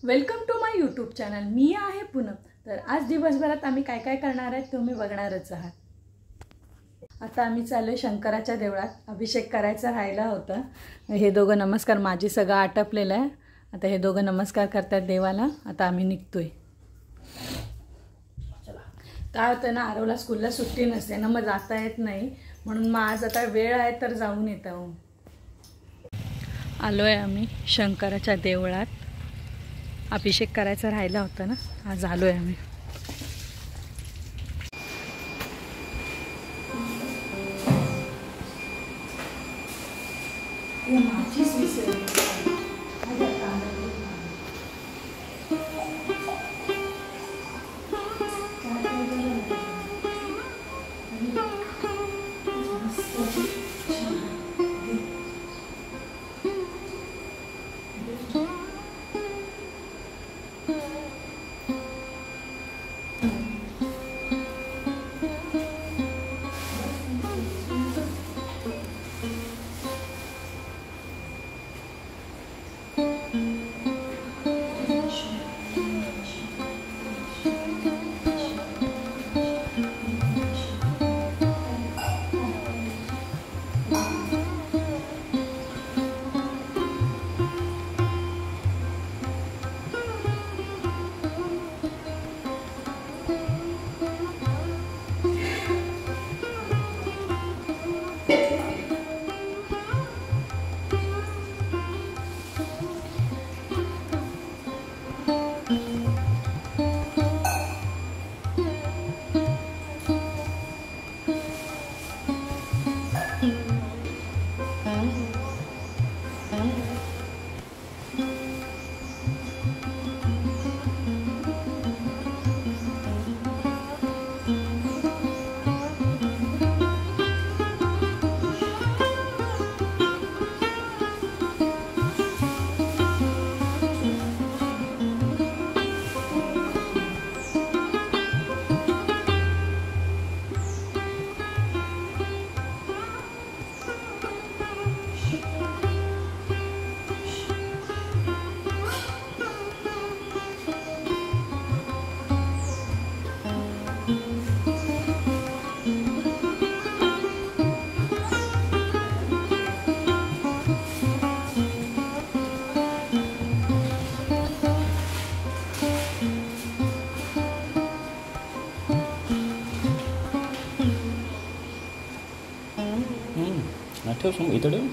Welcome to my YouTube channel. मी आहे पूनम। तर आज दिवसभरात आम्ही काय काय करणार आहे तुम्ही बघणारच आहात। आता आम्ही चाललोय शंकराच्या देवळात। अभिषेक करायचा राहिला होता। हे दोघं नमस्कार, माझी सगळं आटपलेलं आहे। आता हे दोघं नमस्कार करतात देवाला। आता आम्ही निघतोय। काय होतं ना, आरवला स्कूलला सुट्टी नसते ना, मग जाता येत नाही, म्हणून मग आज आता वेळ आहे तर जाऊन येतो। आलोय आम्ही शंकराच्या देवळात। अभिषेक करायचा राहिला होता ना, आज आलोय आम्ही। ठेव समोर इथं ठेव.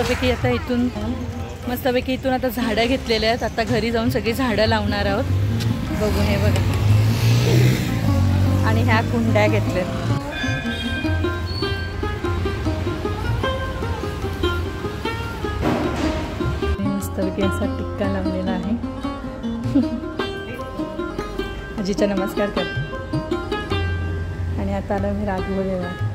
मस्तपैकी आता इथून आता झाडं घेतलेले आहेत. आता घरी जाऊन सगळी झाडं लावणार आहोत. बघू हे बघा, आणि ह्या कुंड्या घेतल्यात. मस्तपैकी असा टिक्का लावलेला आहे. आजीचा नमस्कार कर. आणि आता आला मी राघव देवळात.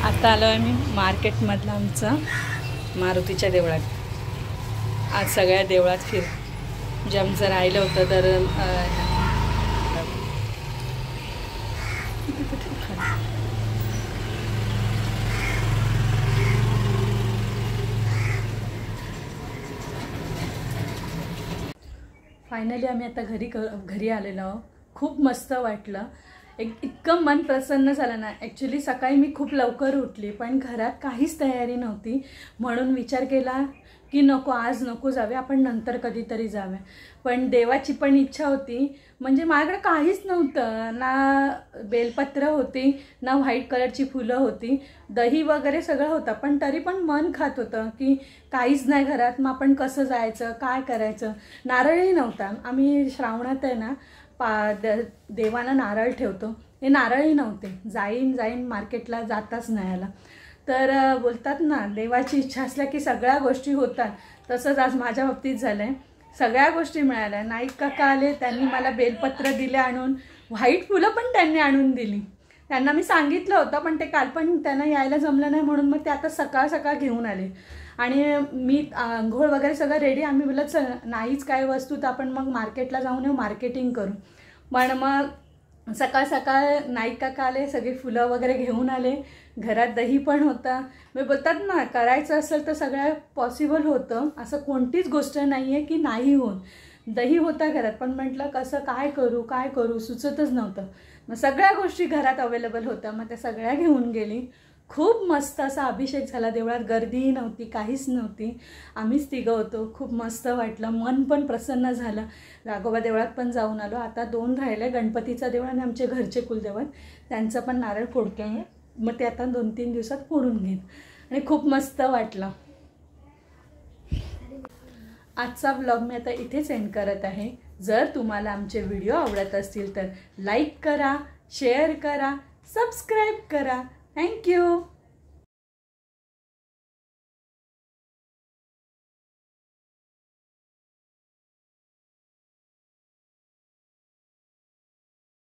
आता आलो आहे मी मार्केटमधलं आमचं मारुतीच्या देवळात. आज सगळ्या देवळात जे आमचं राहिलं होतं तर फायनली आम्ही आता घरी आलेलो आहोत. खूप मस्त वाटलं. इतकं मन प्रसन्न झालं ना. ॲक्च्युली सकाळी मी खूप लवकर उठली, पण घरात काहीच तयारी नव्हती. म्हणून विचार केला की नको, आज नको जावे, आपण नंतर कधीतरी जावे. पण देवाची पण इच्छा होती. म्हणजे माझ्याकडे काहीच नव्हतं. ना बेलपत्र होती, ना व्हाईट कलरची फुलं होती, दही वगैरे सगळं होतं. पण तरी पण मन खात होतं की काहीच नाही घरात, मग आपण कसं जायचं, काय करायचं. नारळही नव्हता. आम्ही श्रावणात आहे ना देवाला नारळ ठेवतो. हे नारळही नव्हते. जाईन मार्केटला जाताच नाही आला. तर बोलतात ना, देवाची इच्छा असल्या की सगळ्या गोष्टी होतात. तसंच आज माझ्या बाबतीत झालं आहे. सगळ्या गोष्टी मिळाल्या. नाईक काका आले, त्यांनी मला बेलपत्र दिले आणून. व्हाईट फुलं पण त्यांनी आणून दिली. त्यांना मी सांगितलं होतं, पण ते काल पण त्यांना यायला जमलं नाही, म्हणून मग ते आता सकाळ घेऊन आले. आणि मी आंघोळ वगैरे सगळं रेडी. आम्ही बोलत नाहीच काय वस्तू, तर आपण मग मार्केटला जाऊन येऊ, मार्केटिंग करू. पण मग सकाळ नाईक काका आले, सगळे फुलं वगैरे घेऊन आले. घरात दही पण होता. मी बोलतात ना, करायचं असेल तर सगळं पॉसिबल होतं. असं कोणतीच गोष्ट नाही आहे की नाही होत. दही होता घरात, पण म्हटलं कसं काय करू सुचतच नव्हतं. मग सगळ्या गोष्टी घरात अवेलेबल होत्या. मग त्या सगळ्या घेऊन गेली. खूप मस्त असा अभिषेक झाला. देवळात गर्दीही नव्हती, काहीच नव्हती. आम्हीच तिघं होतो. खूप मस्त वाटलं. मन पण प्रसन्न झालं. राघोबा देवळात पण जाऊन आलो. आता 2 राहिले, गणपतीचा देवळ आणि आमचे घरचे कुलदैवत, त्यांचं पण नारळ फोडतो आहे. मग ते आता 2-3 दिवसात फोडून घेईन. आणि खूप मस्त वाटलं. आजचा व्लॉग मी आता इथेच एंड करत आहे. जर तुम्हाला आमचे व्हिडिओ आवडत असतील तर लाईक करा, शेअर करा, सबस्क्राईब करा. थँक्यू.